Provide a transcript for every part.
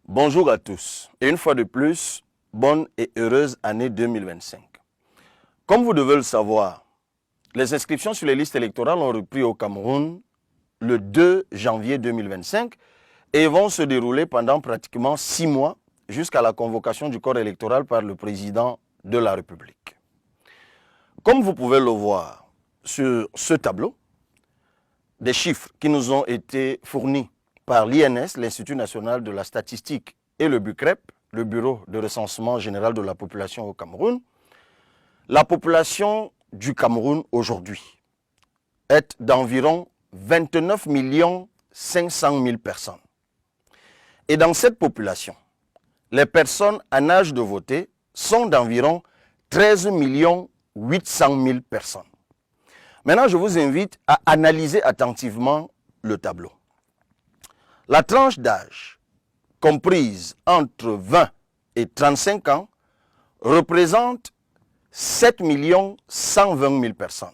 Bonjour à tous et une fois de plus, bonne et heureuse année 2025. Comme vous devez le savoir, les inscriptions sur les listes électorales ont repris au Cameroun le 2 janvier 2025 et vont se dérouler pendant pratiquement 6 mois jusqu'à la convocation du corps électoral par le président de la République. Comme vous pouvez le voir sur ce tableau, des chiffres qui nous ont été fournis par l'INS, l'Institut national de la statistique, et le BUCREP, le Bureau de recensement général de la population au Cameroun, la population du Cameroun aujourd'hui est d'environ 29 500 000 personnes. Et dans cette population, les personnes en âge de voter sont d'environ 13 800 000 personnes. Maintenant, je vous invite à analyser attentivement le tableau. La tranche d'âge comprise entre 20 et 35 ans représente 7 120 000 personnes.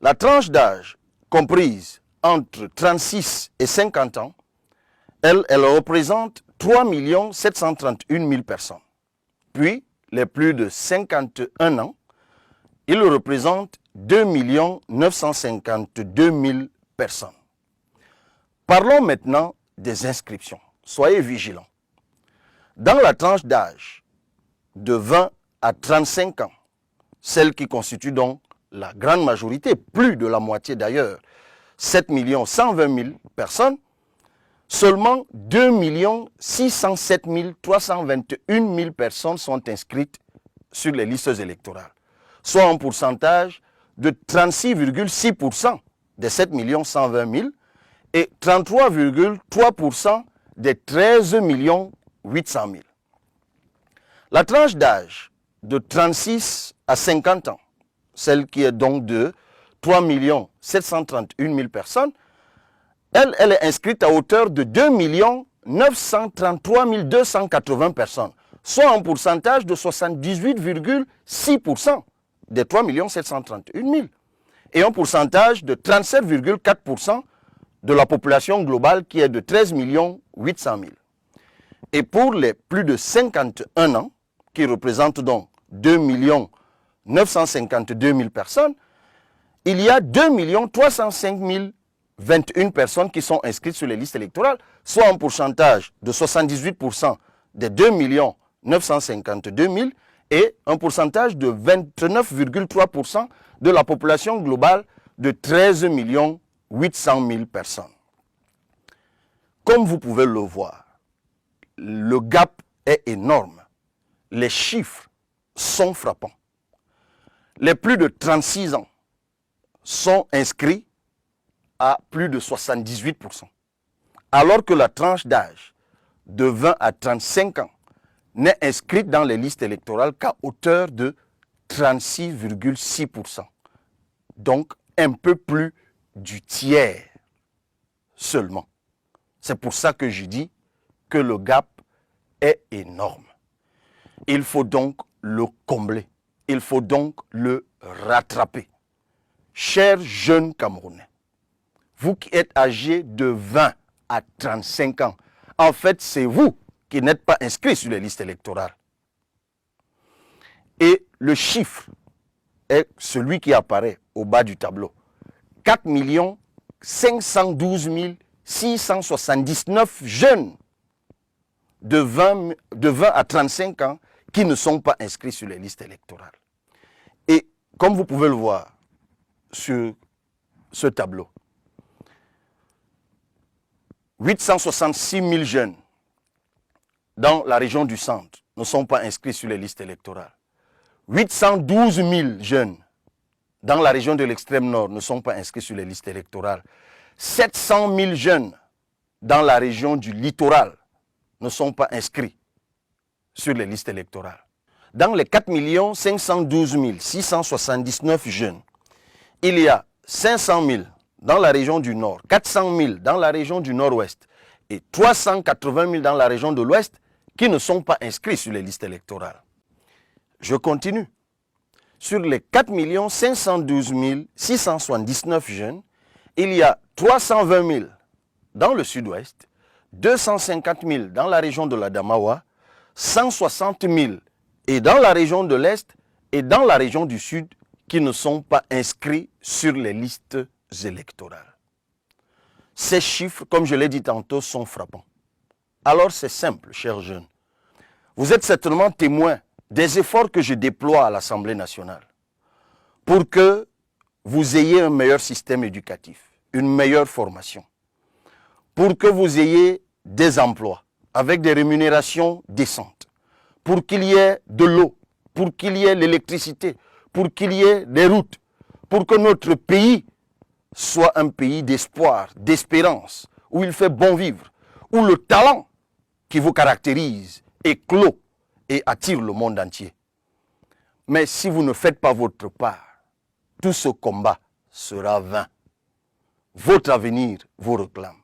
La tranche d'âge comprise entre 36 et 50 ans, elle représente 3 731 000 personnes. Puis, les plus de 51 ans, ils représentent 2 952 000 personnes. Parlons maintenant des inscriptions. Soyez vigilants. Dans la tranche d'âge de 20 à 35 ans, celle qui constitue donc la grande majorité, plus de la moitié d'ailleurs, 7 120 000 personnes, seulement 2 607 321 000 personnes sont inscrites sur les listes électorales, soit un pourcentage de 36,6% des 7 120 000 et 33,3% des 13 800 000. La tranche d'âge de 36 à 50 ans, celle qui est donc de 3 731 000 personnes, elle est inscrite à hauteur de 2 933 280 personnes, soit un pourcentage de 78,6% des 3 731 000 et un pourcentage de 37,4% de la population globale qui est de 13 800 000. Et pour les plus de 51 ans, qui représentent donc 2 952 000 personnes, il y a 2 305 021 personnes qui sont inscrites sur les listes électorales, soit un pourcentage de 78% des 2 952 000 et un pourcentage de 29,3% de la population globale de 13 800 000 personnes. Comme vous pouvez le voir, le gap est énorme. Les chiffres sont frappants. Les plus de 36 ans sont inscrits à plus de 78%, alors que la tranche d'âge de 20 à 35 ans n'est inscrite dans les listes électorales qu'à hauteur de 36,6%. Donc, un peu plus du tiers seulement. C'est pour ça que je dis que le gap est énorme. Il faut donc le combler. Il faut donc le rattraper. Chers jeunes Camerounais, vous qui êtes âgés de 20 à 35 ans, en fait, c'est vous qui n'êtes pas inscrits sur les listes électorales. Et le chiffre est celui qui apparaît au bas du tableau. 4 512 679 jeunes de 20 à 35 ans qui ne sont pas inscrits sur les listes électorales. Et comme vous pouvez le voir sur ce tableau, 866 000 jeunes dans la région du centre ne sont pas inscrits sur les listes électorales. 812 000 jeunes dans la région de l'extrême nord ne sont pas inscrits sur les listes électorales. 700 000 jeunes dans la région du littoral ne sont pas inscrits sur les listes électorales. Dans les 4 512 679 jeunes, il y a 500 000 dans la région du nord, 400 000 dans la région du nord-ouest et 380 000 dans la région de l'ouest qui ne sont pas inscrits sur les listes électorales. Je continue. Sur les 4 512 679 jeunes, il y a 320 000 dans le sud-ouest, 250 000 dans la région de l'Adamawa, 160 000 et dans la région de l'Est et dans la région du Sud qui ne sont pas inscrits sur les listes électorales. Ces chiffres, comme je l'ai dit tantôt, sont frappants. Alors c'est simple, chers jeunes. Vous êtes certainement témoins des efforts que je déploie à l'Assemblée nationale pour que vous ayez un meilleur système éducatif, une meilleure formation, pour que vous ayez des emplois avec des rémunérations décentes, pour qu'il y ait de l'eau, pour qu'il y ait l'électricité, pour qu'il y ait des routes, pour que notre pays soit un pays d'espoir, d'espérance, où il fait bon vivre, où le talent qui vous caractérise éclot et attire le monde entier. Mais si vous ne faites pas votre part, tout ce combat sera vain. Votre avenir vous réclame.